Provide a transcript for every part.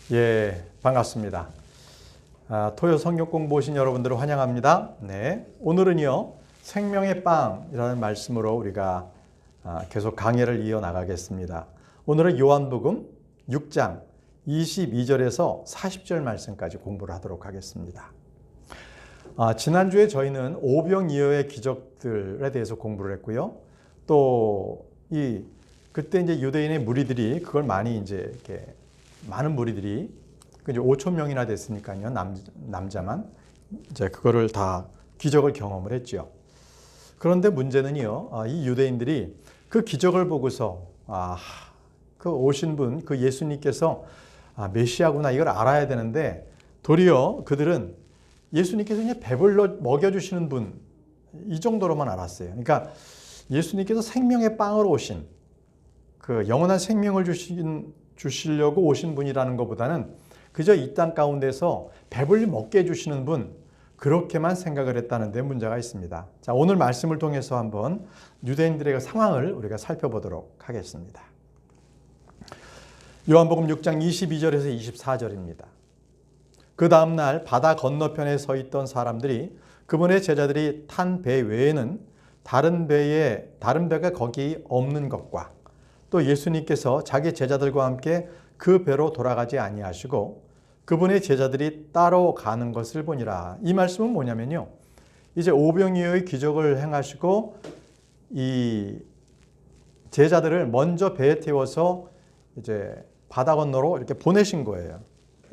예, 반갑습니다. 토요 성경 공부 오신 여러분들을 환영합니다. 네, 오늘은요 생명의 빵이라는 말씀으로 우리가 계속 강해를 이어나가겠습니다. 오늘은 요한복음 6장 22절에서 40절 말씀까지 공부를 하도록 하겠습니다. 지난주에 저희는 오병이어의 기적들에 대해서 공부를 했고요. 또 그때 이제 유대인의 무리들이 그걸 많이 이렇게 많은 무리들이 이제 5천 명이나 됐으니까요. 남자만 이제 그거를 다 기적을 경험을 했죠. 그런데 문제는요. 이 유대인들이 그 기적을 보고서 그 오신 분, 그 예수님께서 메시아구나 이걸 알아야 되는데 도리어 그들은 예수님께서 그냥 배불러 먹여주시는 분 이 정도로만 알았어요. 그러니까 예수님께서 생명의 빵으로 오신 그 영원한 생명을 주시려고 오신 분이라는 것보다는 그저 이 땅 가운데서 배불리 먹게 해주시는 분 그렇게만 생각을 했다는 데 문제가 있습니다. 자, 오늘 말씀을 통해서 한번 유대인들의 상황을 우리가 살펴보도록 하겠습니다. 요한복음 6장 22절에서 24절입니다. 그 다음 날 바다 건너편에 서 있던 사람들이 그분의 제자들이 탄 배 외에는 다른 배가 거기 없는 것과 또 예수님께서 자기 제자들과 함께 그 배로 돌아가지 아니하시고 그분의 제자들이 따로 가는 것을 보니라. 이 말씀은 뭐냐면요. 이제 오병이어의 기적을 행하시고 이 제자들을 먼저 배에 태워서 이제 바다 건너로 이렇게 보내신 거예요.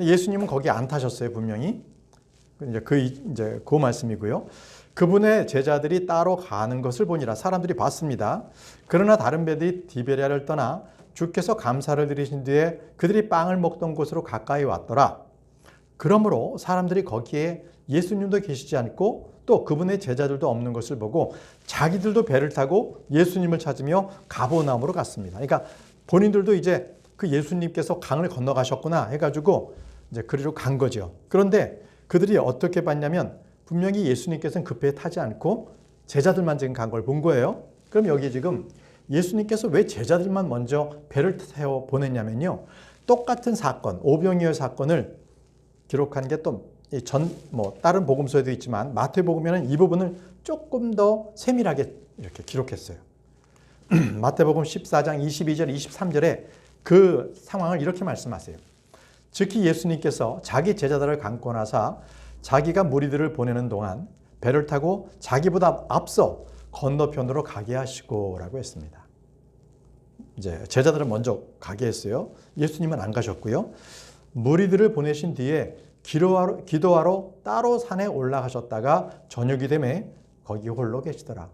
예수님은 거기 안 타셨어요, 분명히. 이제 그 말씀이고요. 그분의 제자들이 따로 가는 것을 보니라. 사람들이 봤습니다. 그러나 다른 배들이 디베랴를 떠나 주께서 감사를 드리신 뒤에 그들이 빵을 먹던 곳으로 가까이 왔더라. 그러므로 사람들이 거기에 예수님도 계시지 않고 또 그분의 제자들도 없는 것을 보고 자기들도 배를 타고 예수님을 찾으며 가버나움으로 갔습니다. 그러니까 본인들도 이제 그 예수님께서 강을 건너가셨구나 해가지고 이제 그리로 간 거죠. 그런데 그들이 어떻게 봤냐면 분명히 예수님께서는 그 배에 타지 않고 제자들만 지금 간 걸 본 거예요. 그럼 여기 지금 예수님께서 왜 제자들만 먼저 배를 태워 보냈냐면요. 똑같은 사건, 오병이어 사건을 기록한 게 또 다른 복음서에도 있지만 마태복음에는 이 부분을 조금 더 세밀하게 이렇게 기록했어요. 마태복음 14장 22절, 23절에 그 상황을 이렇게 말씀하세요. 즉히 예수님께서 자기 제자들을 강권하사 자기가 무리들을 보내는 동안 배를 타고 자기보다 앞서 건너편으로 가게 하시고 라고 했습니다. 이제 제자들은 먼저 가게 했어요. 예수님은 안 가셨고요. 무리들을 보내신 뒤에 기도하러 따로 산에 올라가셨다가 저녁이 되매 거기 홀로 계시더라.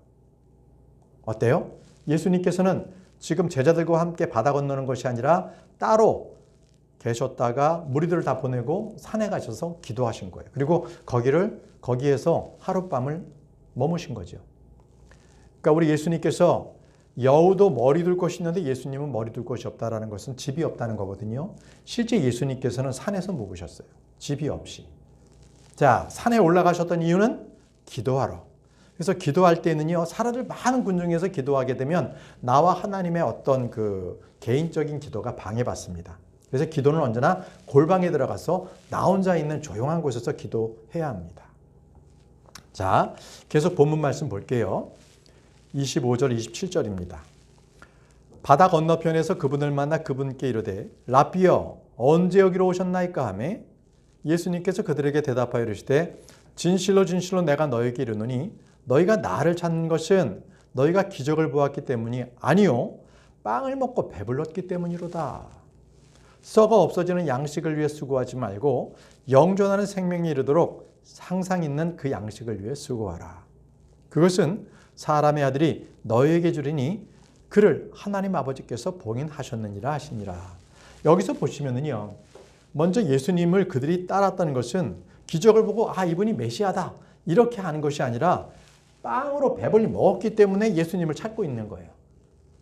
어때요? 예수님께서는 지금 제자들과 함께 바다 건너는 것이 아니라 따로 계셨다가 무리들을 다 보내고 산에 가셔서 기도하신 거예요. 그리고 거기에서 하룻밤을 머무신 거죠. 그러니까 우리 예수님께서 여우도 머리 둘 곳이 있는데 예수님은 머리 둘 곳이 없다라는 것은 집이 없다는 거거든요. 실제 예수님께서는 산에서 묵으셨어요. 집이 없이. 자, 산에 올라가셨던 이유는 기도하러. 그래서 기도할 때는요, 사람들 많은 군중에서 기도하게 되면 나와 하나님의 어떤 그 개인적인 기도가 방해받습니다. 그래서 기도는 언제나 골방에 들어가서 나 혼자 있는 조용한 곳에서 기도해야 합니다. 자, 계속 본문 말씀 볼게요. 25절, 27절입니다. 바다 건너편에서 그분을 만나 그분께 이르되 라삐여 언제 여기로 오셨나이까 하며 예수님께서 그들에게 대답하여 이르시되 진실로 진실로 내가 너에게 이르노니 너희가 나를 찾는 것은 너희가 기적을 보았기 때문이 아니요 빵을 먹고 배불렀기 때문이로다. 썩어 없어지는 양식을 위해 수고하지 말고 영존하는 생명이 이르도록 항상 있는 그 양식을 위해 수고하라. 그것은 사람의 아들이 너희에게 주리니 그를 하나님 아버지께서 봉인하셨느니라 하시니라. 여기서 보시면은요. 먼저 예수님을 그들이 따랐다는 것은 기적을 보고 이분이 메시아다 이렇게 하는 것이 아니라 빵으로 배불리 먹었기 때문에 예수님을 찾고 있는 거예요.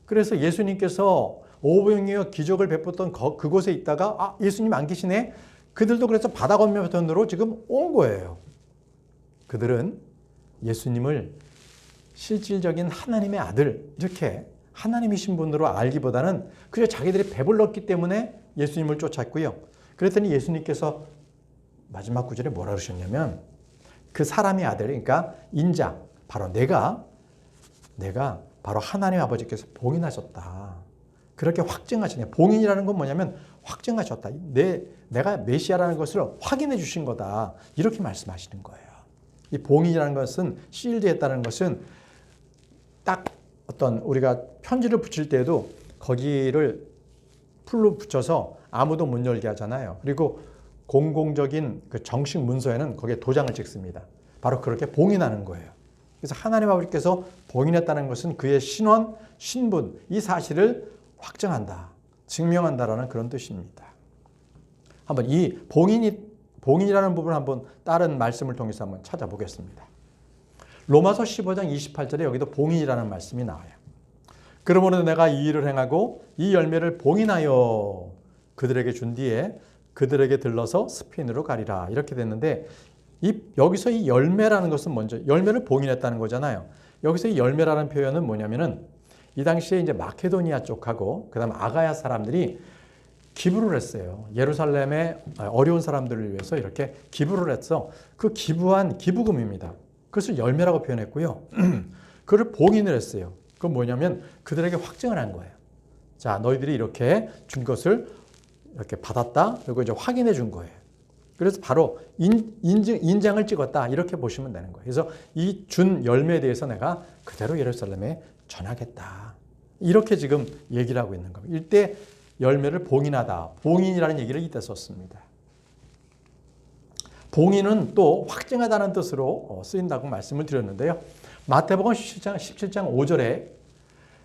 그래서 예수님께서 오병이어 기적을 베풀었던 그곳에 있다가 예수님 안 계시네. 그들도 그래서 바다 건너편으로 지금 온 거예요. 그들은 예수님을 실질적인 하나님의 아들 이렇게 하나님이신 분으로 알기보다는 그저 자기들이 배불렀기 때문에 예수님을 쫓았고요. 그랬더니 예수님께서 마지막 구절에 뭐라 그러셨냐면 그 사람의 아들, 그러니까 인자, 바로 내가 바로 하나님 아버지께서 봉인하셨다. 그렇게 확증하시네. 봉인이라는 건 뭐냐면 확증하셨다. 내가 메시아라는 것을 확인해 주신 거다. 이렇게 말씀하시는 거예요. 이 봉인이라는 것은 시일드했다는 것은 딱 어떤 우리가 편지를 붙일 때에도 거기를 풀로 붙여서 아무도 못 열게 하잖아요. 그리고 공공적인 그 정식 문서에는 거기에 도장을 찍습니다. 바로 그렇게 봉인하는 거예요. 그래서 하나님 아버지께서 봉인했다는 것은 그의 신원, 신분, 이 사실을 확정한다, 증명한다라는 그런 뜻입니다. 한번 이 봉인이라는 부분을 한번 다른 말씀을 통해서 한번 찾아보겠습니다. 로마서 15장 28절에 여기도 봉인이라는 말씀이 나와요. 그러므로 내가 이 일을 행하고 이 열매를 봉인하여 그들에게 준 뒤에 그들에게 들러서 스페인으로 가리라. 이렇게 됐는데 여기서 이 열매라는 것은 먼저 열매를 봉인했다는 거잖아요. 여기서 이 열매라는 표현은 뭐냐면은 이 당시에 이제 마케도니아 쪽하고 그다음 아가야 사람들이 기부를 했어요. 예루살렘의 어려운 사람들을 위해서 이렇게 기부를 해서 그 기부한 기부금입니다. 그것을 열매라고 표현했고요. 그걸 봉인을 했어요. 그건 뭐냐면 그들에게 확증을 한 거예요. 자, 너희들이 이렇게 준 것을 이렇게 받았다. 그리고 이제 확인해 준 거예요. 그래서 바로 인장을 찍었다. 이렇게 보시면 되는 거예요. 그래서 이 준 열매에 대해서 내가 그대로 예루살렘에 전하겠다. 이렇게 지금 얘기를 하고 있는 겁니다. 이때 열매를 봉인하다. 봉인이라는 얘기를 이때 썼습니다. 봉인은 또 확증하다는 뜻으로 쓰인다고 말씀을 드렸는데요. 마태복음 17장 5절에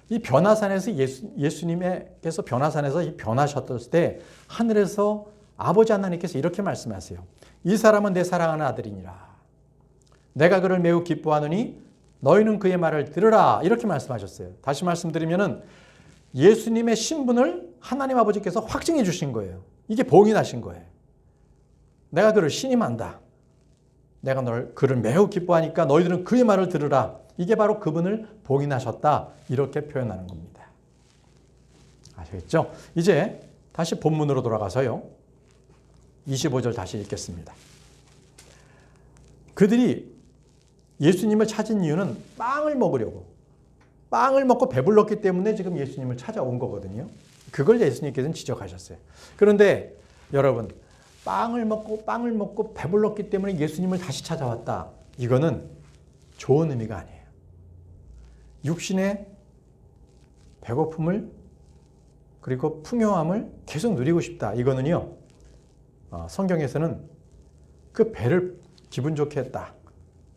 이 변화산에서 예수님께서 변화산에서 이 변화하셨을 때 하늘에서 아버지 하나님께서 이렇게 말씀하세요. 이 사람은 내 사랑하는 아들이니라. 내가 그를 매우 기뻐하노니 너희는 그의 말을 들으라. 이렇게 말씀하셨어요. 다시 말씀드리면은 예수님의 신분을 하나님 아버지께서 확증해 주신 거예요. 이게 봉인하신 거예요. 내가 그를 신임한다. 내가 그를 매우 기뻐하니까 너희들은 그의 말을 들으라. 이게 바로 그분을 봉인하셨다. 이렇게 표현하는 겁니다. 아시겠죠? 이제 다시 본문으로 돌아가서요. 25절 다시 읽겠습니다. 그들이 예수님을 찾은 이유는 빵을 먹으려고. 빵을 먹고 배불렀기 때문에 지금 예수님을 찾아온 거거든요. 그걸 예수님께서는 지적하셨어요. 그런데 여러분, 빵을 먹고 배불렀기 때문에 예수님을 다시 찾아왔다. 이거는 좋은 의미가 아니에요. 육신의 배고픔을 그리고 풍요함을 계속 누리고 싶다. 이거는요. 성경에서는 그 배를 기분 좋게 했다.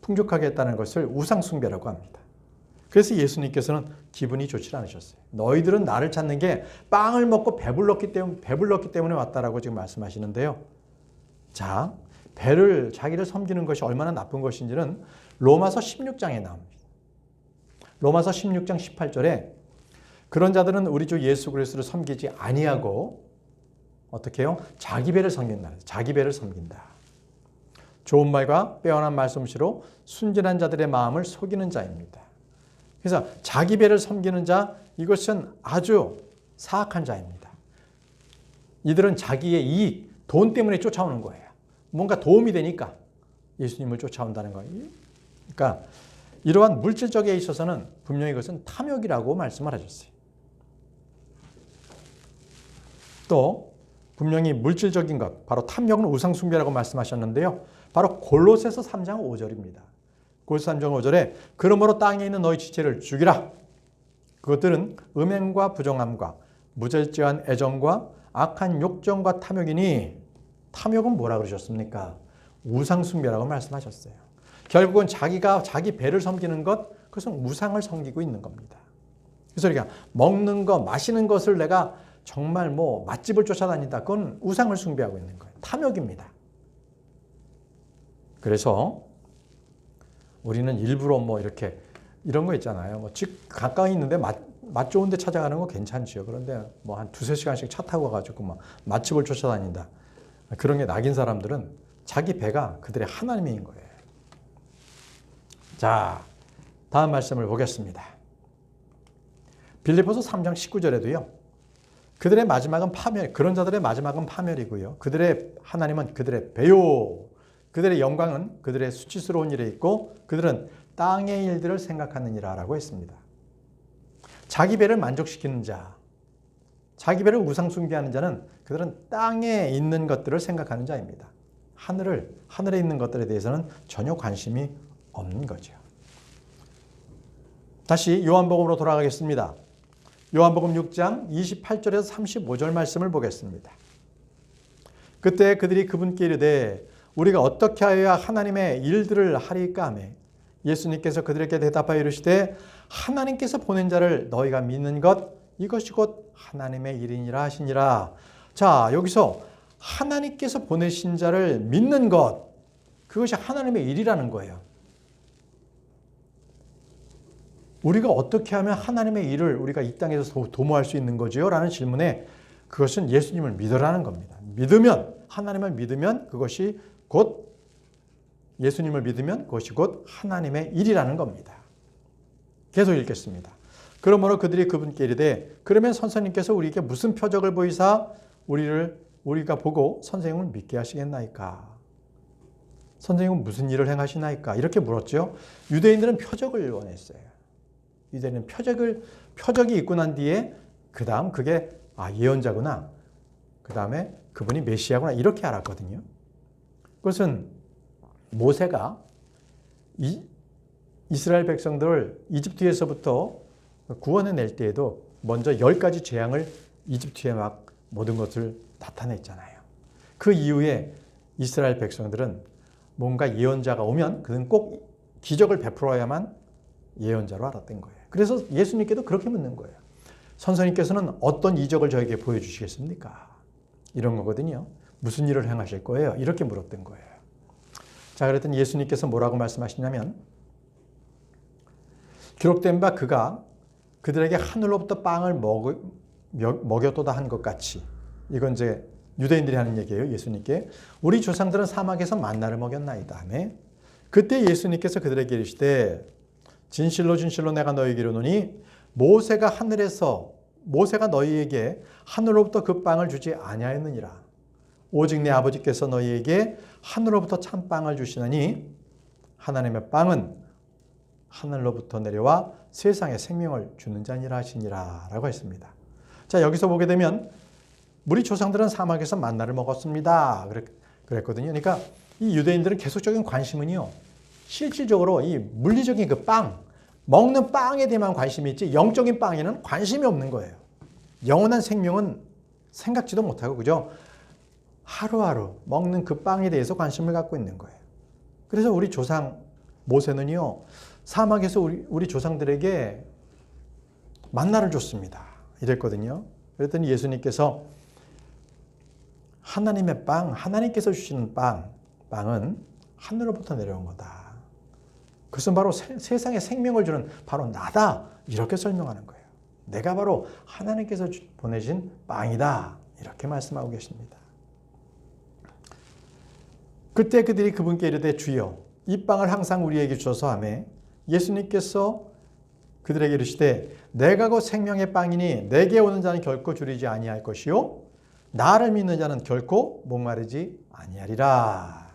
풍족하게 했다는 것을 우상숭배라고 합니다. 그래서 예수님께서는 기분이 좋지 않으셨어요. 너희들은 나를 찾는 게 빵을 먹고 배불렀기 때문에 왔다라고 지금 말씀하시는데요. 자, 자기를 섬기는 것이 얼마나 나쁜 것인지는 로마서 16장에 나옵니다. 로마서 16장 18절에 그런 자들은 우리 주 예수 그리스도를 섬기지 아니하고 어떻게 해요? 자기 배를 섬긴다. 자기 배를 섬긴다. 좋은 말과 빼어난 말솜씨로 순진한 자들의 마음을 속이는 자입니다. 그래서 자기 배를 섬기는 자, 이것은 아주 사악한 자입니다. 이들은 자기의 이익, 돈 때문에 쫓아오는 거예요. 뭔가 도움이 되니까 예수님을 쫓아온다는 거예요. 그러니까 이러한 물질적에 있어서는 분명히 이것은 탐욕이라고 말씀을 하셨어요. 또 분명히 물질적인 것, 바로 탐욕은 우상숭배라고 말씀하셨는데요. 바로 골로새서 3장 5절입니다. 골로새 3장 5절에 그러므로 땅에 있는 너희 지체를 죽이라. 그것들은 음행과 부정함과 무절제한 애정과 악한 욕정과 탐욕이니 탐욕은 뭐라 그러셨습니까? 우상숭배라고 말씀하셨어요. 결국은 자기 배를 섬기는 것, 그것은 우상을 섬기고 있는 겁니다. 그래서 우리가 먹는 것, 마시는 것을 내가 정말 맛집을 쫓아다닌다. 그건 우상을 숭배하고 있는 거예요. 탐욕입니다. 그래서 우리는 일부러 이렇게 이런 거 있잖아요. 집 가까이 있는데 맛 좋은 데 찾아가는 거 괜찮지요. 그런데 한 두세 시간씩 차 타고 가지고 맛집을 쫓아다닌다. 그런 게 낙인 사람들은 자기 배가 그들의 하나님인 거예요. 자, 다음 말씀을 보겠습니다. 빌립보서 3장 19절에도요. 그들의 마지막은 파멸, 그런 자들의 마지막은 파멸이고요. 그들의 하나님은 그들의 배요, 그들의 영광은 그들의 수치스러운 일에 있고 그들은 땅의 일들을 생각하느니라라고 했습니다. 자기 배를 만족시키는 자, 자기 배를 우상 숭배하는 자는 그들은 땅에 있는 것들을 생각하는 자입니다. 하늘에 있는 것들에 대해서는 전혀 관심이 없는 거죠. 다시 요한복음으로 돌아가겠습니다. 요한복음 6장 28절에서 35절 말씀을 보겠습니다. 그때 그들이 그분께 이르되 우리가 어떻게 하여야 하나님의 일들을 하리까 하며 예수님께서 그들에게 대답하여 이르시되 하나님께서 보낸 자를 너희가 믿는 것 이것이 곧 하나님의 일이니라 하시니라. 자, 여기서 하나님께서 보내신 자를 믿는 것, 그것이 하나님의 일이라는 거예요. 우리가 어떻게 하면 하나님의 일을 우리가 이 땅에서 도모할 수 있는 거지요? 라는 질문에 그것은 예수님을 믿으라는 겁니다. 하나님을 믿으면 그것이 곧 예수님을 믿으면 그것이 곧 하나님의 일이라는 겁니다. 계속 읽겠습니다. 그러므로 그들이 그분께 이르되 그러면 선생님께서 우리에게 무슨 표적을 보이사 우리가 보고 선생님을 믿게 하시겠나이까? 선생님은 무슨 일을 행하시나이까? 이렇게 물었죠. 유대인들은 표적을 원했어요. 유대인은 표적이 있고 난 뒤에 그 다음 그게 예언자구나. 그 다음에 그분이 메시아구나. 이렇게 알았거든요. 그것은 모세가 이스라엘 백성들을 이집트에서부터 구원해낼 때에도 먼저 10가지 재앙을 이집트에 막 모든 것을 나타냈잖아요. 그 이후에 이스라엘 백성들은 뭔가 예언자가 오면 그는 꼭 기적을 베풀어야만 예언자로 알았던 거예요. 그래서 예수님께도 그렇게 묻는 거예요. 선생님께서는 어떤 이적을 저에게 보여주시겠습니까? 이런 거거든요. 무슨 일을 행하실 거예요? 이렇게 물었던 거예요. 자, 그랬더니 예수님께서 뭐라고 말씀하시냐면 기록된 바 그가 그들에게 하늘로부터 빵을 먹였도다 한 것 같이, 이건 이제 유대인들이 하는 얘기예요. 예수님께 우리 조상들은 사막에서 만나를 먹였나이다 하매 그때 예수님께서 그들에게 이르시되 진실로 진실로 내가 너희에게 이르노니 모세가 너희에게 하늘로부터 그 빵을 주지 아니하였느니라. 오직 내 아버지께서 너희에게 하늘로부터 참빵을 주시나니 하나님의 빵은 하늘로부터 내려와 세상에 생명을 주는 자니라 하시니라 라고 했습니다. 자, 여기서 보게 되면 우리 조상들은 사막에서 만나를 먹었습니다. 그랬거든요. 그러니까 이 유대인들은 계속적인 관심은요, 실질적으로 이 물리적인 그 먹는 빵에 대해만 관심이 있지 영적인 빵에는 관심이 없는 거예요. 영원한 생명은 생각지도 못하고, 그죠? 하루하루 먹는 그 빵에 대해서 관심을 갖고 있는 거예요. 그래서 우리 조상 모세는요, 사막에서 우리 조상들에게 만나를 줬습니다. 이랬거든요. 그랬더니 예수님께서 하나님의 빵, 하나님께서 주시는 빵은 하늘로부터 내려온 거다. 그것은 바로 세상에 생명을 주는 바로 나다. 이렇게 설명하는 거예요. 내가 바로 하나님께서 보내신 빵이다. 이렇게 말씀하고 계십니다. 그때 그들이 그분께 이르되 주여 이 빵을 항상 우리에게 주소서 하매 예수님께서 그들에게 이르시되 내가 곧 생명의 빵이니 내게 오는 자는 결코 줄이지 아니할 것이요 나를 믿는 자는 결코 목마르지 아니하리라.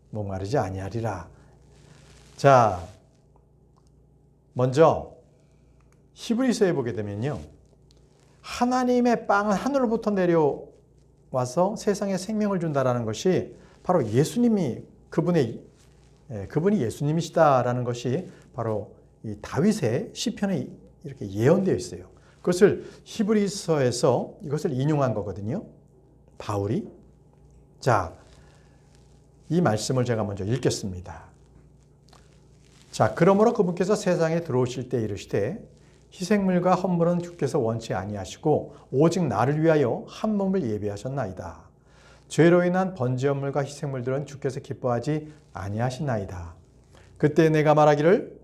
목마르지 아니하리라. 자, 먼저 히브리서에 보게 되면요, 하나님의 빵은 하늘로부터 내려와서 세상에 생명을 준다라는 것이 바로 예수님이 그분이 예수님이시다라는 것이 바로 이 다윗의 시편에 이렇게 예언되어 있어요. 그것을 히브리서에서 이것을 인용한 거거든요. 바울이. 자, 이 말씀을 제가 먼저 읽겠습니다. 자, 그러므로 그분께서 세상에 들어오실 때 이르시되 희생물과 헌물은 주께서 원치 아니하시고 오직 나를 위하여 한 몸을 예비하셨나이다. 죄로 인한 번제물과 희생물들은 주께서 기뻐하지 아니하시나이다. 그때 내가 말하기를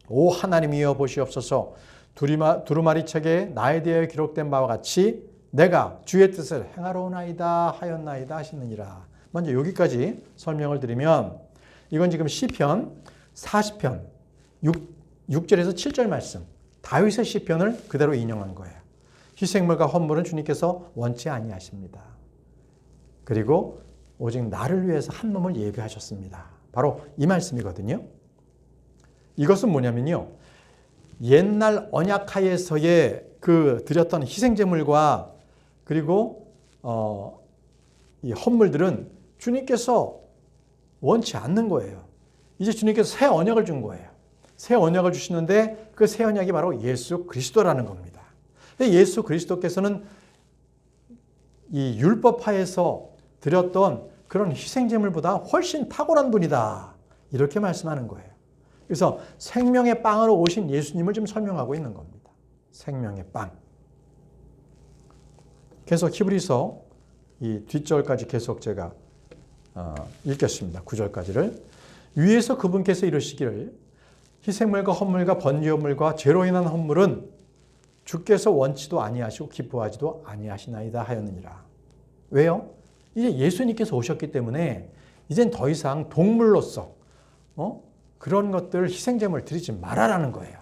오 하나님이여 보시옵소서. 두루마리 책에 나에 대하여 기록된 바와 같이 내가 주의 뜻을 행하러 오나이다 하였나이다 하시느니라. 먼저 여기까지 설명을 드리면 이건 지금 시편 40편 6절에서 7절 말씀, 다윗의 시편을 그대로 인용한 거예요. 희생물과 헌물은 주님께서 원치 아니하십니다. 그리고 오직 나를 위해서 한 몸을 예비하셨습니다. 바로 이 말씀이거든요. 이것은 뭐냐면요. 옛날 언약하에서의 그 드렸던 희생제물과 그리고 이 헌물들은 주님께서 원치 않는 거예요. 이제 주님께서 새 언약을 준 거예요. 새 언약을 주시는데 그 새 언약이 바로 예수 그리스도라는 겁니다. 예수 그리스도께서는 이 율법하에서 드렸던 그런 희생제물보다 훨씬 탁월한 분이다. 이렇게 말씀하는 거예요. 그래서 생명의 빵으로 오신 예수님을 좀 설명하고 있는 겁니다. 생명의 빵. 계속 히브리서 이 뒷절까지 계속 제가 읽겠습니다. 9절까지를. 위에서 그분께서 이르시기를 희생물과 헌물과 번제물과 죄로 인한 헌물은 주께서 원치도 아니하시고 기뻐하지도 아니하시나이다 하였느니라. 왜요? 이제 예수님께서 오셨기 때문에 이젠 더 이상 동물로서 그런 것들 희생제물 드리지 말아라는 거예요.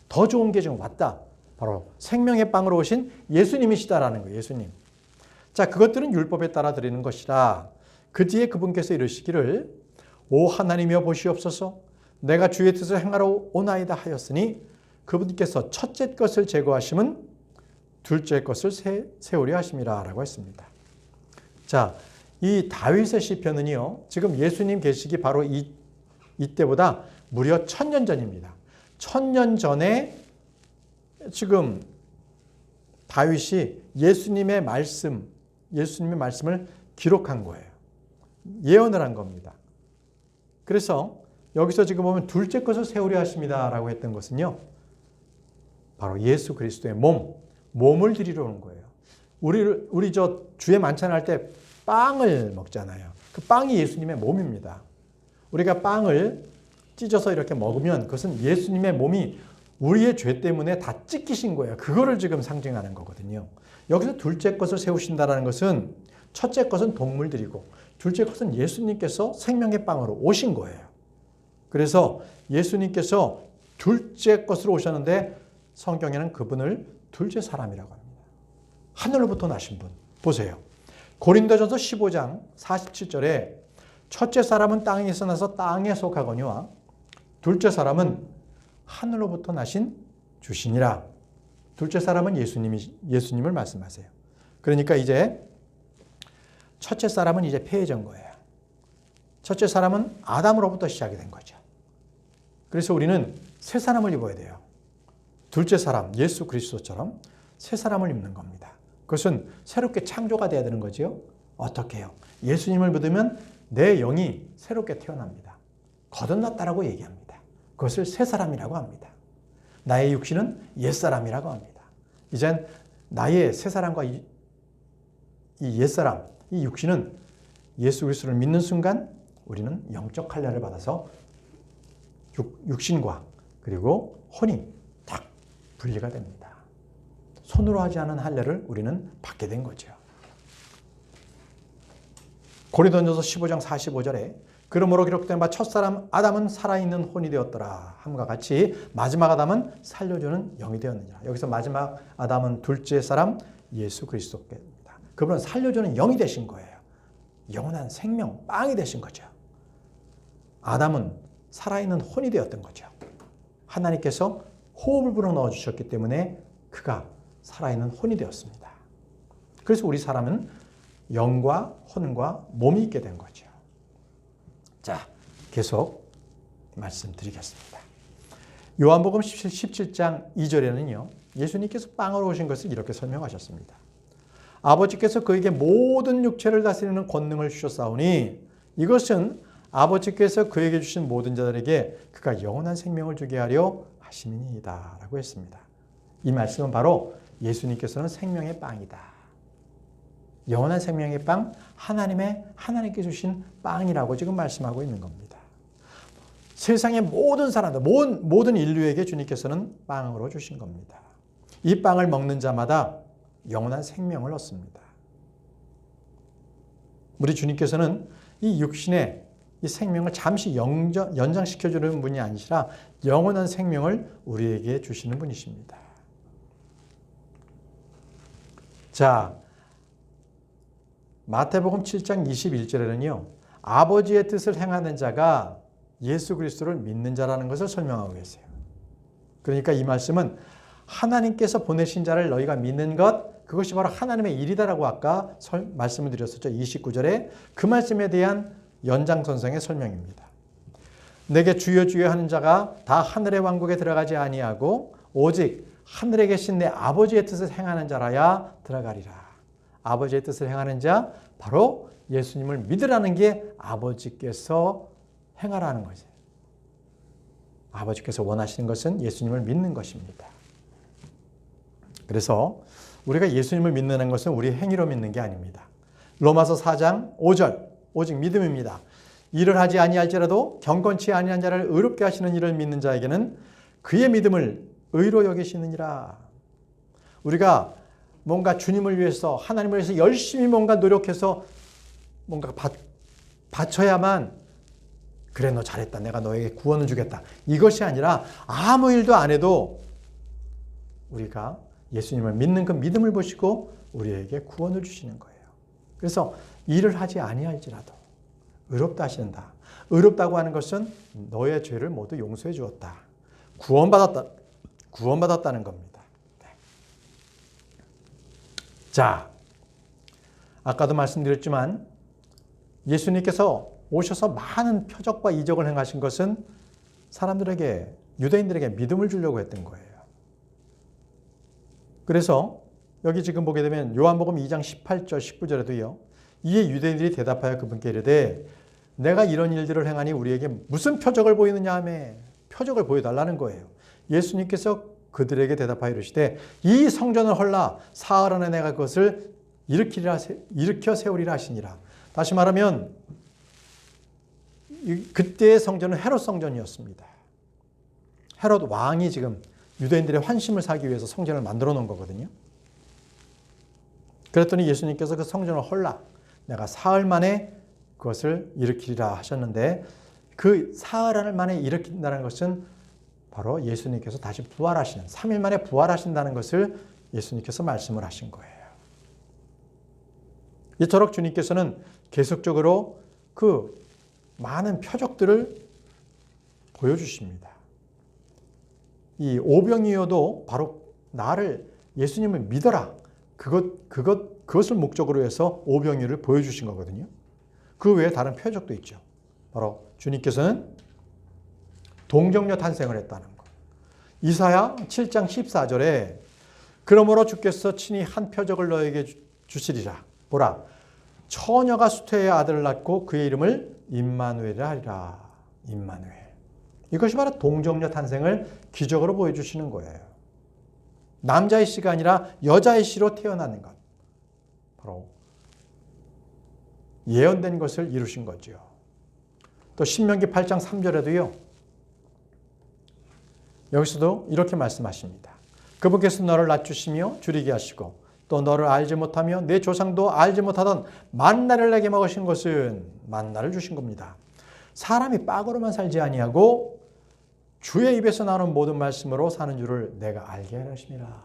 더 좋은 게 좀 왔다. 바로 생명의 빵으로 오신 예수님이시다라는 거예요. 예수님. 자, 그것들은 율법에 따라 드리는 것이라. 그 뒤에 그분께서 이르시기를 오 하나님이여 보시옵소서 내가 주의 뜻을 행하러 오나이다 하였으니 그분께서 첫째 것을 제거하심은 둘째 것을 세우려 하심이라 라고 했습니다. 자, 이 다윗의 시편은요. 지금 예수님 계시기 바로 이때보다 무려 1000년 전입니다. 1000년 전에 지금 다윗이 예수님의 말씀을 기록한 거예요. 예언을 한 겁니다. 그래서 여기서 지금 보면 둘째 것을 세우려 하십니다 라고 했던 것은요. 바로 예수 그리스도의 몸을 드리러 오는 거예요. 우리 저 주에 만찬할 때 빵을 먹잖아요. 그 빵이 예수님의 몸입니다. 우리가 빵을 찢어서 이렇게 먹으면 그것은 예수님의 몸이 우리의 죄 때문에 다 찢기신 거예요. 그거를 지금 상징하는 거거든요. 여기서 둘째 것을 세우신다는 것은 첫째 것은 동물들이고 둘째 것은 예수님께서 생명의 빵으로 오신 거예요. 그래서 예수님께서 둘째 것으로 오셨는데 성경에는 그분을 둘째 사람이라고 합니다. 하늘로부터 나신 분. 보세요. 고린도전서 15장 47절에 첫째 사람은 땅에서 나서 땅에 속하거니와 둘째 사람은 하늘로부터 나신 주시니라. 둘째 사람은 예수님을 말씀하세요. 그러니까 이제 첫째 사람은 이제 폐해진 거예요. 첫째 사람은 아담으로부터 시작이 된 거죠. 그래서 우리는 새 사람을 입어야 돼요. 둘째 사람, 예수 그리스도처럼 새 사람을 입는 겁니다. 그것은 새롭게 창조가 돼야 되는 거죠. 어떻게 해요? 예수님을 믿으면 내 영이 새롭게 태어납니다. 거듭났다라고 얘기합니다. 그것을 새 사람이라고 합니다. 나의 육신은 옛사람이라고 합니다. 이젠 나의 새 사람과 이 옛사람, 이 육신은 예수 그리스도를 믿는 순간 우리는 영적 할례를 받아서 육신과 그리고 혼이 딱 분리가 됩니다. 손으로 하지 않은 할례를 우리는 받게 된 거죠. 고린도전서 15장 45절에 그러므로 기록된 바 첫사람 아담은 살아있는 혼이 되었더라 함과 같이 마지막 아담은 살려주는 영이 되었느니라. 여기서 마지막 아담은 둘째 사람 예수 그리스도입니다. 그분은 살려주는 영이 되신 거예요. 영원한 생명, 빵이 되신 거죠. 아담은 살아있는 혼이 되었던 거죠. 하나님께서 호흡을 불어넣어 주셨기 때문에 그가 살아있는 혼이 되었습니다. 그래서 우리 사람은 영과 혼과 몸이 있게 된 거죠. 자, 계속 말씀드리겠습니다. 요한복음 17장 2절에는요. 예수님께서 빵으로 오신 것을 이렇게 설명하셨습니다. 아버지께서 그에게 모든 육체를 다스리는 권능을 주셨사오니 이것은 아버지께서 그에게 주신 모든 자들에게 그가 영원한 생명을 주게 하려 하심이니이다 라고 했습니다. 이 말씀은 바로 예수님께서는 생명의 빵이다. 영원한 생명의 빵, 하나님께 주신 빵이라고 지금 말씀하고 있는 겁니다. 세상의 모든 사람들, 모든 인류에게 주님께서는 빵으로 주신 겁니다. 이 빵을 먹는 자마다 영원한 생명을 얻습니다. 우리 주님께서는 이 육신의 이 생명을 잠시 연장시켜주는 분이 아니라 영원한 생명을 우리에게 주시는 분이십니다. 자, 마태복음 7장 21절에는요. 아버지의 뜻을 행하는 자가 예수 그리스도를 믿는 자라는 것을 설명하고 계세요. 그러니까 이 말씀은 하나님께서 보내신 자를 너희가 믿는 것, 그것이 바로 하나님의 일이다라고 아까 말씀을 드렸었죠. 29절에 그 말씀에 대한 연장선상의 설명입니다. 내게 주여 주여 하는 자가 다 하늘의 왕국에 들어가지 아니하고 오직 하늘에 계신 내 아버지의 뜻을 행하는 자라야 들어가리라. 아버지의 뜻을 행하는 자, 바로 예수님을 믿으라는 게 아버지께서 행하라는 거죠. 아버지께서 원하시는 것은 예수님을 믿는 것입니다. 그래서 우리가 예수님을 믿는 것은 우리 행위로 믿는 게 아닙니다. 로마서 4장 5절 오직 믿음입니다. 일을 하지 아니할지라도 경건치 아니한 자를 의롭게 하시는 일을 믿는 자에게는 그의 믿음을 의로 여기시느니라. 우리가 뭔가 주님을 위해서 하나님을 위해서 열심히 뭔가 노력해서 뭔가 바쳐야만 그래 너 잘했다. 내가 너에게 구원을 주겠다. 이것이 아니라 아무 일도 안 해도 우리가 예수님을 믿는 그 믿음을 보시고 우리에게 구원을 주시는 거예요. 그래서 일을 하지 아니할지라도 의롭다 하신다. 의롭다고 하는 것은 너의 죄를 모두 용서해 주었다. 구원받았다는 겁니다. 네. 자, 아까도 말씀드렸지만 예수님께서 오셔서 많은 표적과 이적을 행하신 것은 사람들에게, 유대인들에게 믿음을 주려고 했던 거예요. 그래서 여기 지금 보게 되면 요한복음 2장 18절 19절에도요. 이에 유대인들이 대답하여 그분께 이르되 내가 이런 일들을 행하니 우리에게 무슨 표적을 보이느냐 하며 표적을 보여달라는 거예요. 예수님께서 그들에게 대답하여 이르시되 이 성전을 헐라 사흘 안에 내가 그것을 일으켜 세우리라 하시니라. 다시 말하면 그때의 성전은 헤롯 성전이었습니다. 헤롯 왕이 지금 유대인들의 환심을 사기 위해서 성전을 만들어 놓은 거거든요. 그랬더니 예수님께서 그 성전을 헐라 내가 사흘 만에 그것을 일으키리라 하셨는데 그 사흘 안 만에 일으킨다는 것은 바로 예수님께서 다시 부활하시는 3일 만에 부활하신다는 것을 예수님께서 말씀을 하신 거예요. 이토록 주님께서는 계속적으로 그 많은 표적들을 보여주십니다. 이 오병이어도 바로 나를 예수님을 믿어라. 그것을 목적으로 해서 오병이어를 보여주신 거거든요. 그 외에 다른 표적도 있죠. 바로 주님께서는 동정녀 탄생을 했다는 것. 이사야 7장 14절에 그러므로 주께서 친히 한 표적을 너에게 주시리라. 보라, 처녀가 수태의 아들을 낳고 그의 이름을 임마누엘이라 하리라. 임마누엘. 이것이 바로 동정녀 탄생을 기적으로 보여주시는 거예요. 남자의 씨가 아니라 여자의 씨로 태어나는 것. 바로 예언된 것을 이루신 거죠. 또 신명기 8장 3절에도요. 여기서도 이렇게 말씀하십니다. 그분께서 너를 낮추시며 줄이게 하시고 또 너를 알지 못하며 내 조상도 알지 못하던 만나를 내게 먹으신 것은 만나를 주신 겁니다. 사람이 빵으로만 살지 아니하고 주의 입에서 나오는 모든 말씀으로 사는 줄을 내가 알게 하심이라.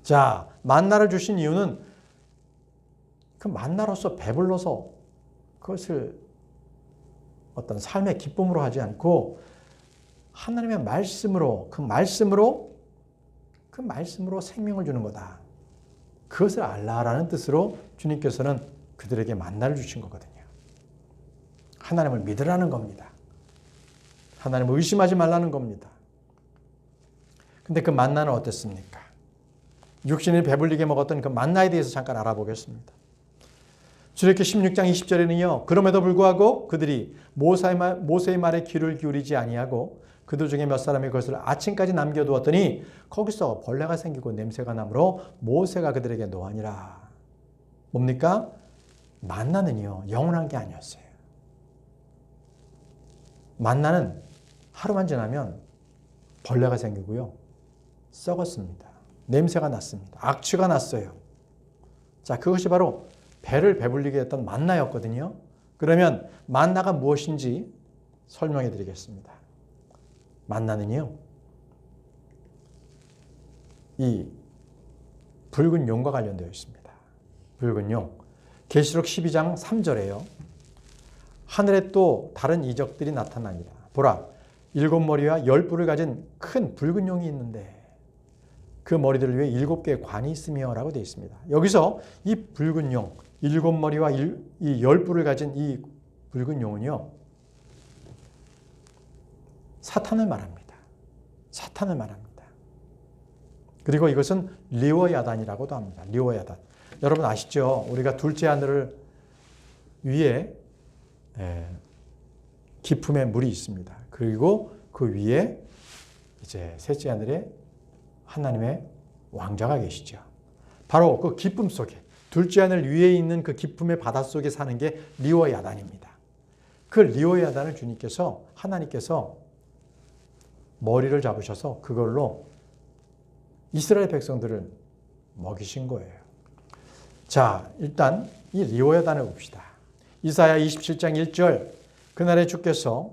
자, 만나를 주신 이유는 그 만나로서 배불러서 그것을 어떤 삶의 기쁨으로 하지 않고 하나님의 말씀으로 그 말씀으로 생명을 주는 거다. 그것을 알라라는 뜻으로 주님께서는 그들에게 만나를 주신 거거든요. 하나님을 믿으라는 겁니다. 하나님을 의심하지 말라는 겁니다. 근데 그 만나는 어땠습니까? 육신을 배불리게 먹었던 그 만나에 대해서 잠깐 알아보겠습니다. 출애굽기 16장 20절에는요. 그럼에도 불구하고 그들이 모세의 말에 귀를 기울이지 아니하고 그들 중에 몇 사람이 그것을 아침까지 남겨두었더니 거기서 벌레가 생기고 냄새가 나므로 모세가 그들에게 노하니라. 뭡니까? 만나는요. 영원한 게 아니었어요. 만나는 하루만 지나면 벌레가 생기고요. 썩었습니다. 냄새가 났습니다. 악취가 났어요. 자, 그것이 바로 배를 배불리게 했던 만나였거든요. 그러면 만나가 무엇인지 설명해 드리겠습니다. 만나는요, 이 붉은 용과 관련되어 있습니다. 붉은 용. 계시록 12장 3절에요. 하늘에 또 다른 이적들이 나타나니라. 보라, 7머리와 10뿔을 가진 큰 붉은 용이 있는데 그 머리들을 위해 7개의 관이 있으며 라고 되어 있습니다. 여기서 이 붉은 용, 7머리와 이 10뿔을 가진 이 붉은 용은요, 사탄을 말합니다. 사탄을 말합니다. 그리고 이것은 리워야단이라고도 합니다. 리워야단. 여러분 아시죠? 우리가 둘째 하늘 위에 깊음의 물이 있습니다. 그리고 그 위에 이제 셋째 하늘에 하나님의 왕자가 계시죠. 바로 그 깊음 속에, 둘째 하늘 위에 있는 그 깊음의 바닷속에 사는 게 리워야단입니다. 그 리워야단을 주님께서, 하나님께서 머리를 잡으셔서 그걸로 이스라엘 백성들을 먹이신 거예요. 자, 일단 이 리워야단을 봅시다. 이사야 27장 1절, 그날에 주께서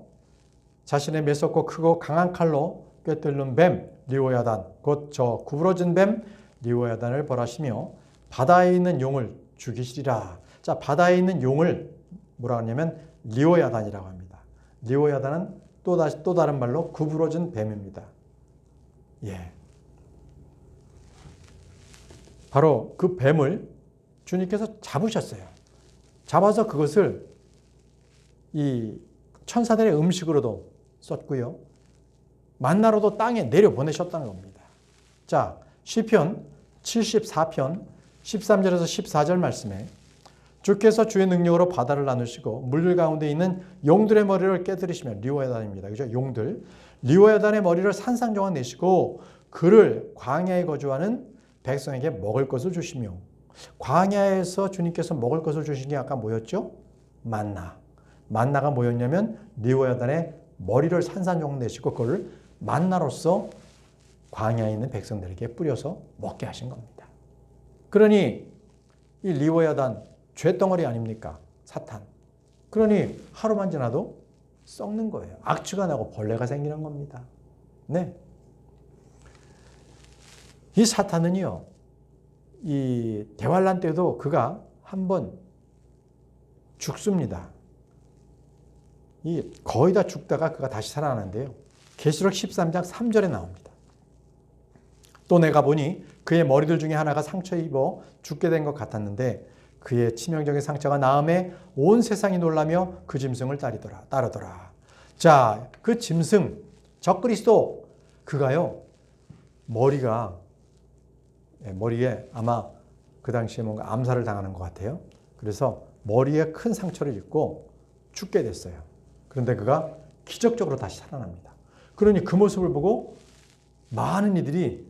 자신의 매섭고 크고 강한 칼로 꿰뚫는 뱀 리워야단, 곧 저 구부러진 뱀 리워야단을 벌하시며 바다에 있는 용을 죽이시리라. 자, 바다에 있는 용을 뭐라고 하냐면 리워야단이라고 합니다. 리워야단은 또 다른 말로 구부러진 뱀입니다. 예. 바로 그 뱀을 주님께서 잡으셨어요. 잡아서 그것을 이 천사들의 음식으로도 썼고요. 만나로도 땅에 내려보내셨다는 겁니다. 자, 시편 74편 13절에서 14절 말씀에 주께서 주의 능력으로 바다를 나누시고 물들 가운데 있는 용들의 머리를 깨뜨리시며 리워야단입니다. 그죠? 용들. 리워야단의 머리를 산산조각 내시고 그를 광야에 거주하는 백성에게 먹을 것을 주시며, 광야에서 주님께서 먹을 것을 주신 게 아까 뭐였죠? 만나. 만나가 뭐였냐면 리워야단의 머리를 산산조각 내시고 그걸 만나로서 광야에 있는 백성들에게 뿌려서 먹게 하신 겁니다. 그러니 이 리워야단 죄덩어리 아닙니까? 사탄. 그러니 하루만 지나도 썩는 거예요. 악취가 나고 벌레가 생기는 겁니다. 네. 이 사탄은요, 이 대환란 때도 그가 한번 죽습니다. 거의 다 죽다가 그가 다시 살아나는데요. 계시록 13장 3절에 나옵니다. 또 내가 보니 그의 머리들 중에 하나가 상처 입어 죽게 된 것 같았는데 그의 치명적인 상처가 나음에 온 세상이 놀라며 그 짐승을 따르더라. 자, 그 짐승, 적그리스도, 그가요, 머리에 아마 그 당시에 뭔가 암살을 당하는 것 같아요. 그래서 머리에 큰 상처를 입고 죽게 됐어요. 그런데 그가 기적적으로 다시 살아납니다. 그러니 그 모습을 보고 많은 이들이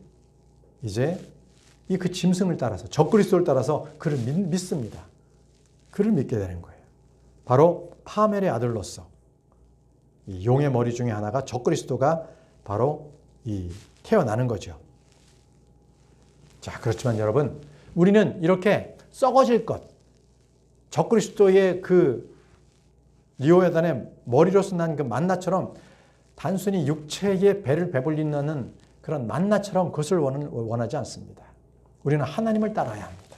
이제 그 짐승을 따라서, 적그리스도를 따라서 그를 믿습니다. 그를 믿게 되는 거예요. 바로 하멜의 아들로서 이 용의 머리 중에 하나가 적그리스도가 바로 태어나는 거죠. 자, 그렇지만 여러분, 우리는 이렇게 썩어질 것, 적그리스도의 그 리워야단의 머리로서 난 그 만나처럼 단순히 육체의 배를 배불리는 그런 만나처럼 그것을 원하지 않습니다. 우리는 하나님을 따라야 합니다.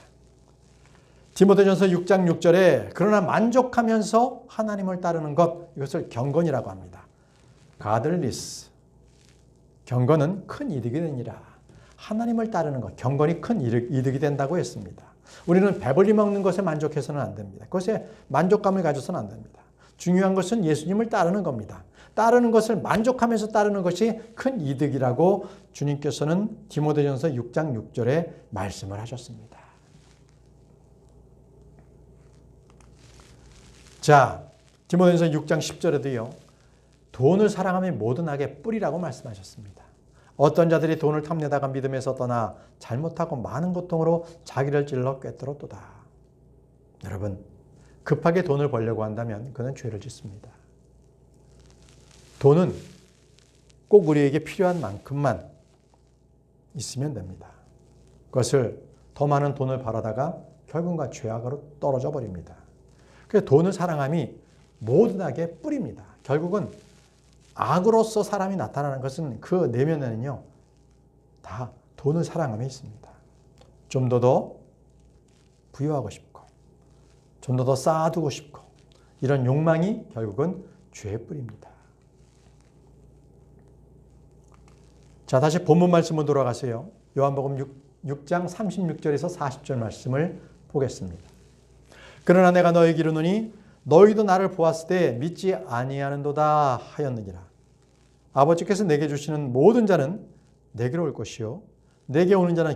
디모데전서 6장 6절에 그러나 만족하면서 하나님을 따르는 것, 이것을 경건이라고 합니다. 가들리스. 경건은 큰 이득이 되니라. 하나님을 따르는 것, 경건이 큰 이득이 된다고 했습니다. 우리는 배불리 먹는 것에 만족해서는 안 됩니다. 그것에 만족감을 가져서는 안 됩니다. 중요한 것은 예수님을 따르는 겁니다. 따르는 것을 만족하면서 따르는 것이 큰 이득이라고 주님께서는 디모데전서 6장 6절에 말씀을 하셨습니다. 자, 디모데전서 6장 10절에도요. 돈을 사랑하면 모든 악의 뿌리라고 말씀하셨습니다. 어떤 자들이 돈을 탐내다가 믿음에서 떠나 잘못하고 많은 고통으로 자기를 찔러 꿰뚫었도다. 여러분, 급하게 돈을 벌려고 한다면 그는 죄를 짓습니다. 돈은 꼭 우리에게 필요한 만큼만 있으면 됩니다. 그것을 더 많은 돈을 바라다가 결국은 죄악으로 떨어져 버립니다. 그래서 돈을 사랑함이 모든 악의 뿌리입니다. 결국은 악으로서 사람이 나타나는 것은 그 내면에는요, 다 돈을 사랑함에 있습니다. 좀 더 부유하고 싶고 좀 더 쌓아두고 싶고 이런 욕망이 결국은 죄의 뿌리입니다. 자, 다시 본문 말씀으로 돌아가세요. 요한복음 6장 36절에서 40절 말씀을 보겠습니다. 그러나 내가 너에게 이르노니 너희도 나를 보았을 때 믿지 아니하는도다 하였느니라. 아버지께서 내게 주시는 모든 자는 내게로 올 것이요 내게 오는 자는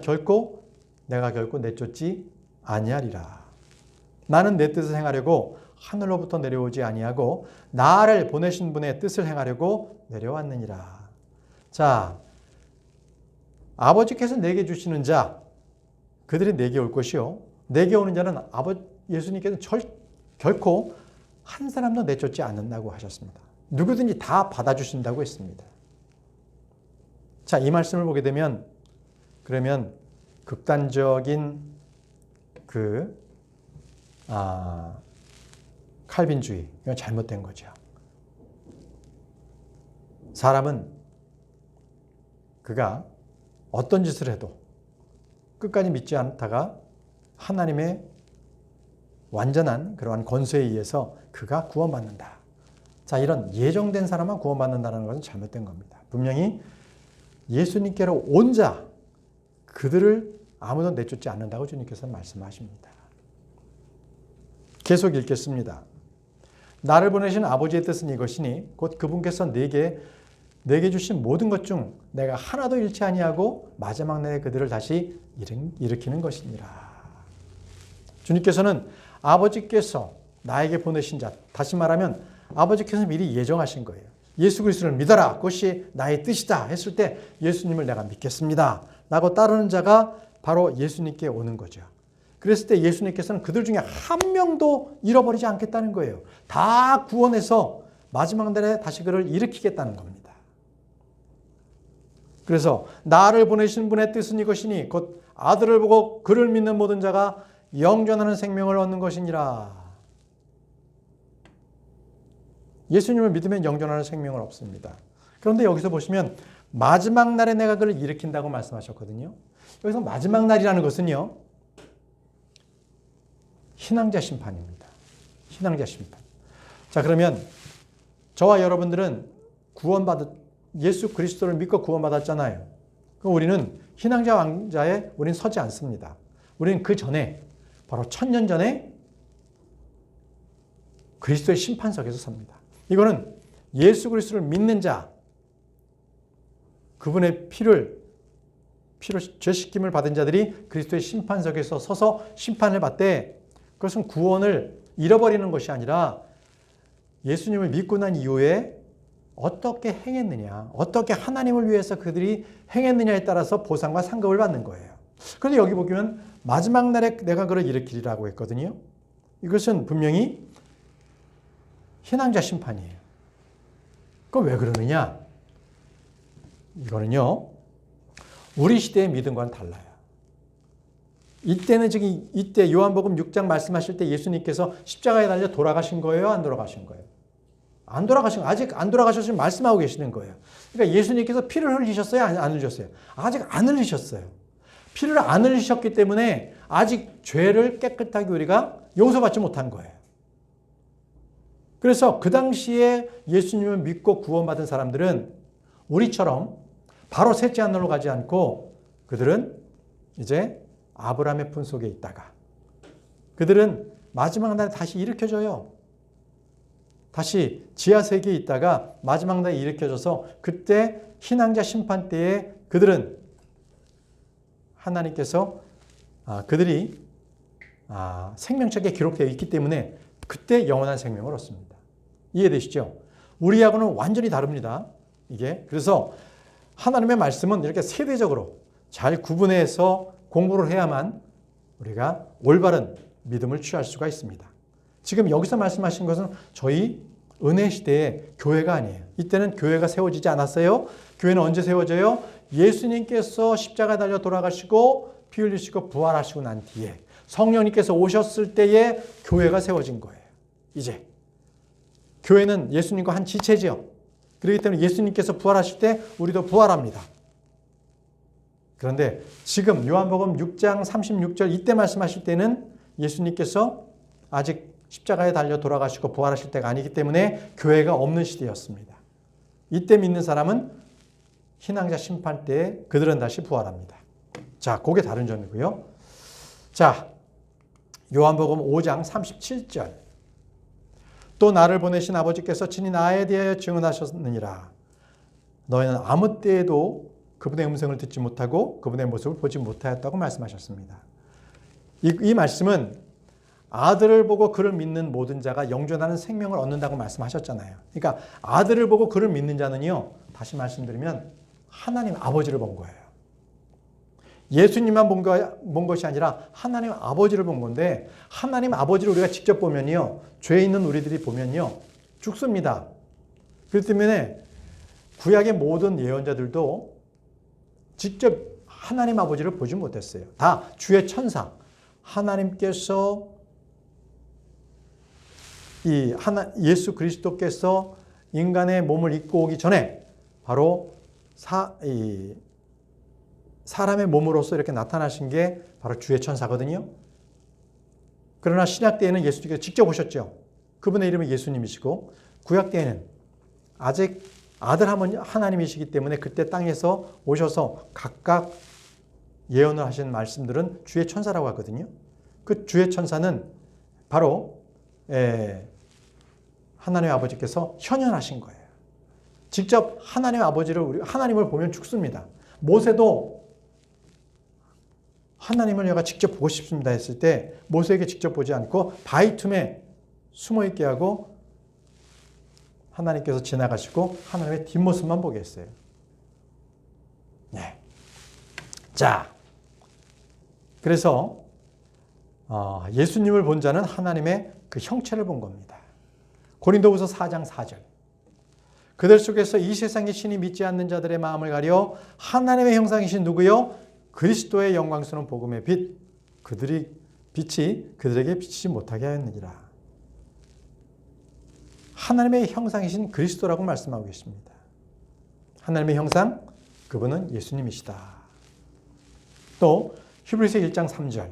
내가 결코 내쫓지 아니하리라. 나는 내 뜻을 행하려고 하늘로부터 내려오지 아니하고 나를 보내신 분의 뜻을 행하려고 내려왔느니라. 자, 아버지께서 내게 주시는 자, 그들이 내게 올 것이요 내게 오는 자는 예수님께서는 결코 한 사람도 내쫓지 않는다고 하셨습니다. 누구든지 다 받아주신다고 했습니다. 자, 이 말씀을 보게 되면 그러면 극단적인 칼빈주의, 이건 잘못된 거죠. 사람은 그가 어떤 짓을 해도 끝까지 믿지 않다가 하나님의 완전한 그러한 권세에 의해서 그가 구원받는다. 자, 이런 예정된 사람만 구원받는다는 것은 잘못된 겁니다. 분명히 예수님께로 온 자, 그들을 아무도 내쫓지 않는다고 주님께서 말씀하십니다. 계속 읽겠습니다. 나를 보내신 아버지의 뜻은 이것이니 곧 그분께서 내게 주신 모든 것 중 내가 하나도 잃지 아니하고 마지막 날에 그들을 다시 일으키는 것이니라. 주님께서는 아버지께서 나에게 보내신 자, 다시 말하면 아버지께서 미리 예정하신 거예요. 예수 그리스도를 믿어라. 그것이 나의 뜻이다 했을 때 예수님을 내가 믿겠습니다 라고 따르는 자가 바로 예수님께 오는 거죠. 그랬을 때 예수님께서는 그들 중에 한 명도 잃어버리지 않겠다는 거예요. 다 구원해서 마지막 날에 다시 그를 일으키겠다는 겁니다. 그래서 나를 보내신 분의 뜻은 이것이니 곧 아들을 보고 그를 믿는 모든 자가 영존하는 생명을 얻는 것이니라. 예수님을 믿으면 영존하는 생명을 얻습니다. 그런데 여기서 보시면 마지막 날에 내가 그를 일으킨다고 말씀하셨거든요. 여기서 마지막 날이라는 것은요, 신앙자 심판입니다. 신앙자 심판. 자, 그러면 저와 여러분들은 예수 그리스도를 믿고 구원받았잖아요. 그럼 우리는 신앙자 왕자에 우리는 서지 않습니다. 우리는 그 전에 바로 1000년 전에 그리스도의 심판석에서 섭니다. 이거는 예수 그리스도를 믿는 자, 그분의 피로 죄씻김을 받은 자들이 그리스도의 심판석에서 서서 심판을 받되 그것은 구원을 잃어버리는 것이 아니라 예수님을 믿고 난 이후에 어떻게 행했느냐, 어떻게 하나님을 위해서 그들이 행했느냐에 따라서 보상과 상급을 받는 거예요. 그런데 여기 보면 마지막 날에 내가 그를 일으키리라고 했거든요. 이것은 분명히 신앙자 심판이에요. 그건 왜 그러느냐? 이거는요, 우리 시대의 믿음과는 달라요. 이때 요한복음 6장 말씀하실 때 예수님께서 십자가에 달려 돌아가신 거예요? 안 돌아가신 거예요? 안 돌아가신 거예요. 아직 안 돌아가셨으면 말씀하고 계시는 거예요. 그러니까 예수님께서 피를 흘리셨어요? 안 흘리셨어요? 아직 안 흘리셨어요. 피를 안 흘리셨기 때문에 아직 죄를 깨끗하게 우리가 용서받지 못한 거예요. 그래서 그 당시에 예수님을 믿고 구원받은 사람들은 우리처럼 바로 셋째 하늘로 가지 않고 그들은 이제 아브라함의 품 속에 있다가 그들은 마지막 날에 다시 일으켜져요. 다시 지하세계에 있다가 마지막 날에 일으켜져서 그때 신앙자 심판 때에 그들은 하나님께서 그들이 생명책에 기록되어 있기 때문에 그때 영원한 생명을 얻습니다. 이해되시죠? 우리하고는 완전히 다릅니다. 이게 그래서 하나님의 말씀은 이렇게 세대적으로 잘 구분해서 공부를 해야만 우리가 올바른 믿음을 취할 수가 있습니다. 지금 여기서 말씀하신 것은 저희 은혜 시대의 교회가 아니에요. 이때는 교회가 세워지지 않았어요. 교회는 언제 세워져요? 예수님께서 십자가에 달려 돌아가시고 피 흘리시고 부활하시고 난 뒤에 성령님께서 오셨을 때에 교회가 세워진 거예요. 이제 교회는 예수님과 한 지체죠. 그렇기 때문에 예수님께서 부활하실 때 우리도 부활합니다. 그런데 지금 요한복음 6장 36절 이때 말씀하실 때는 예수님께서 아직 십자가에 달려 돌아가시고 부활하실 때가 아니기 때문에 교회가 없는 시대였습니다. 이때 믿는 사람은 희망자 심판 때에 그들은 다시 부활합니다. 자, 그게 다른 점이고요. 자, 요한복음 5장 37절. 또 나를 보내신 아버지께서 친히 나에 대하여 증언하셨느니라. 너희는 아무 때에도 그분의 음성을 듣지 못하고 그분의 모습을 보지 못하였다고 말씀하셨습니다. 이 말씀은 아들을 보고 그를 믿는 모든 자가 영존하는 생명을 얻는다고 말씀하셨잖아요. 그러니까 아들을 보고 그를 믿는 자는요, 다시 말씀드리면 하나님 아버지를 본 거예요. 예수님만 본 것이 아니라 하나님 아버지를 본 건데, 하나님 아버지를 우리가 직접 보면요, 죄 있는 우리들이 보면요, 죽습니다. 그렇기 때문에 구약의 모든 예언자들도 직접 하나님 아버지를 보지 못했어요. 다 주의 천사, 하나님께서 예수 그리스도께서 인간의 몸을 입고 오기 전에 바로 사람의 몸으로서 이렇게 나타나신 게 바로 주의 천사거든요. 그러나 신약 때에는 예수님께서 직접 오셨죠. 그분의 이름이 예수님이시고, 구약 때에는 아직 아들 하나님이시기 때문에 그때 땅에서 오셔서 각각 예언을 하신 말씀들은 주의 천사라고 하거든요. 그 주의 천사는 바로 하나님의 아버지께서 현현하신 거예요. 직접 하나님을 보면 죽습니다. 모세도 하나님을 내가 직접 보고 싶습니다 했을 때 모세에게 직접 보지 않고 바위 틈에 숨어 있게 하고 하나님께서 지나가시고 하나님의 뒷모습만 보게 했어요. 네. 자, 그래서 예수님을 본 자는 하나님의 그 형체를 본 겁니다. 고린도후서 4장 4절. 그들 속에서 이 세상의 신이 믿지 않는 자들의 마음을 가려 하나님의 형상이신 누구요? 그리스도의 영광스러운 복음의 빛. 빛이 그들에게 비치지 못하게 하였느니라. 하나님의 형상이신 그리스도라고 말씀하고 계십니다. 하나님의 형상, 그분은 예수님이시다. 또 히브리서 1장 3절.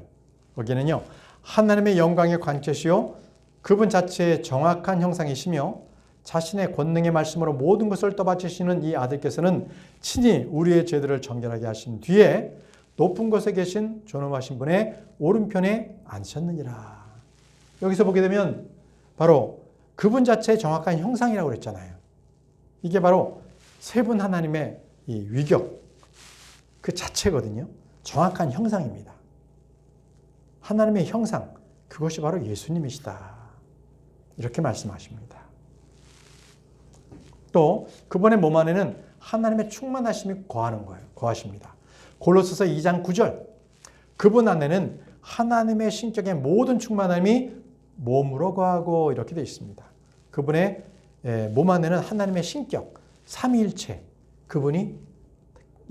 거기는요, 하나님의 영광의 관체시요 그분 자체의 정확한 형상이시며 자신의 권능의 말씀으로 모든 것을 떠받치시는 이 아들께서는 친히 우리의 죄들을 정결하게 하신 뒤에 높은 곳에 계신 존엄하신 분의 오른편에 앉으셨느니라. 여기서 보게 되면 바로 그분 자체의 정확한 형상이라고 그랬잖아요. 이게 바로 세 분 하나님의 이 위격 그 자체거든요. 정확한 형상입니다. 하나님의 형상, 그것이 바로 예수님이시다. 이렇게 말씀하십니다. 또 그분의 몸 안에는 하나님의 충만하심이 거하십니다. 골로새서 2장 9절. 그분 안에는 하나님의 신격의 모든 충만함이 몸으로 거하고 이렇게 되어 있습니다. 그분의 몸 안에는 하나님의 신격, 삼위일체, 그분이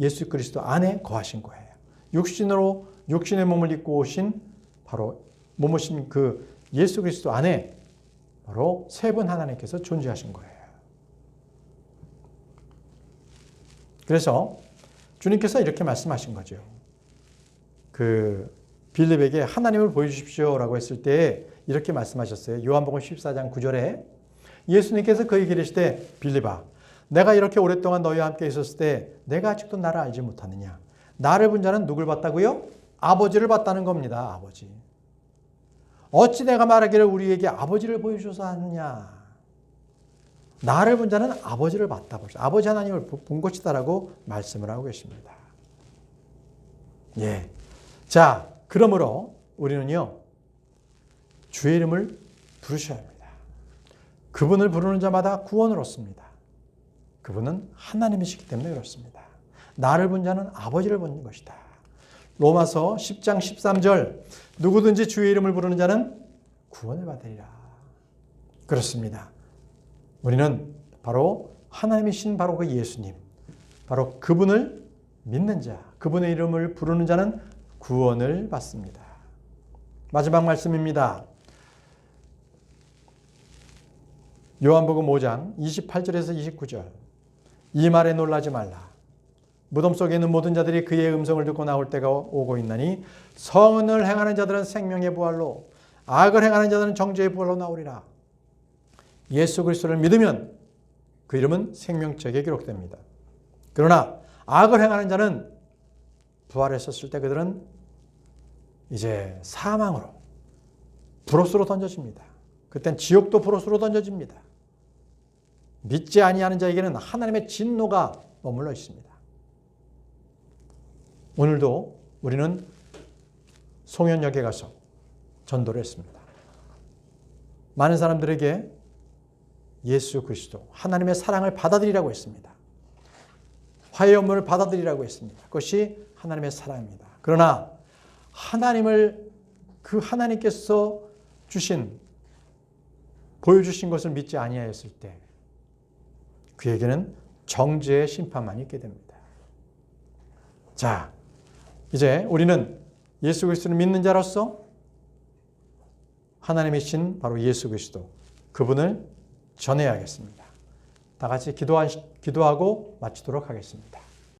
예수 그리스도 안에 거하신 거예요. 육신의 몸을 입고 오신 바로 몸이신 그 예수 그리스도 안에 바로 세 분 하나님께서 존재하신 거예요. 그래서 주님께서 이렇게 말씀하신 거죠. 빌립에게 하나님을 보여주십시오라고 했을 때 이렇게 말씀하셨어요. 요한복음 14장 9절에 예수님께서 그에게 이르시되 빌립아, 내가 이렇게 오랫동안 너희와 함께 있었을 때 내가 아직도 나를 알지 못하느냐? 나를 본 자는 누굴 봤다고요? 아버지를 봤다는 겁니다. 아버지. 어찌 내가 말하기를 우리에게 아버지를 보여주소서 하느냐? 나를 본 자는 아버지를 봤다고, 아버지 하나님을 본 것이다라고 말씀을 하고 계십니다. 예. 자, 그러므로 우리는요, 주의 이름을 부르셔야 합니다. 그분을 부르는 자마다 구원을 얻습니다. 그분은 하나님이시기 때문에 그렇습니다. 나를 본 자는 아버지를 본 것이다. 로마서 10장 13절. 누구든지 주의 이름을 부르는 자는 구원을 받으리라. 그렇습니다. 우리는 바로 하나님이신 바로 그 예수님, 바로 그분을 믿는 자, 그분의 이름을 부르는 자는 구원을 받습니다. 마지막 말씀입니다. 요한복음 5장 28절에서 29절. 이 말에 놀라지 말라. 무덤 속에 있는 모든 자들이 그의 음성을 듣고 나올 때가 오고 있나니 선을 행하는 자들은 생명의 부활로 악을 행하는 자들은 정죄의 부활로 나오리라. 예수 그리스도를 믿으면 그 이름은 생명책에 기록됩니다. 그러나 악을 행하는 자는 부활했었을 때 그들은 이제 사망으로 브로스로 던져집니다. 그땐 지옥도 브로스로 던져집니다. 믿지 아니하는 자에게는 하나님의 진노가 머물러 있습니다. 오늘도 우리는 송현역에 가서 전도를 했습니다. 많은 사람들에게 예수 그리스도 하나님의 사랑을 받아들이라고 했습니다. 화해 연문을 받아들이라고 했습니다. 그것이 하나님의 사랑입니다. 그러나 그 하나님께서 보여주신 것을 믿지 아니하였을 때 그에게는 정죄의 심판만 있게 됩니다. 자, 이제 우리는 예수 그리스도를 믿는 자로서 하나님의 신 바로 예수 그리스도 그분을 전해야겠습니다. 다 같이 기도하고 마치도록 하겠습니다.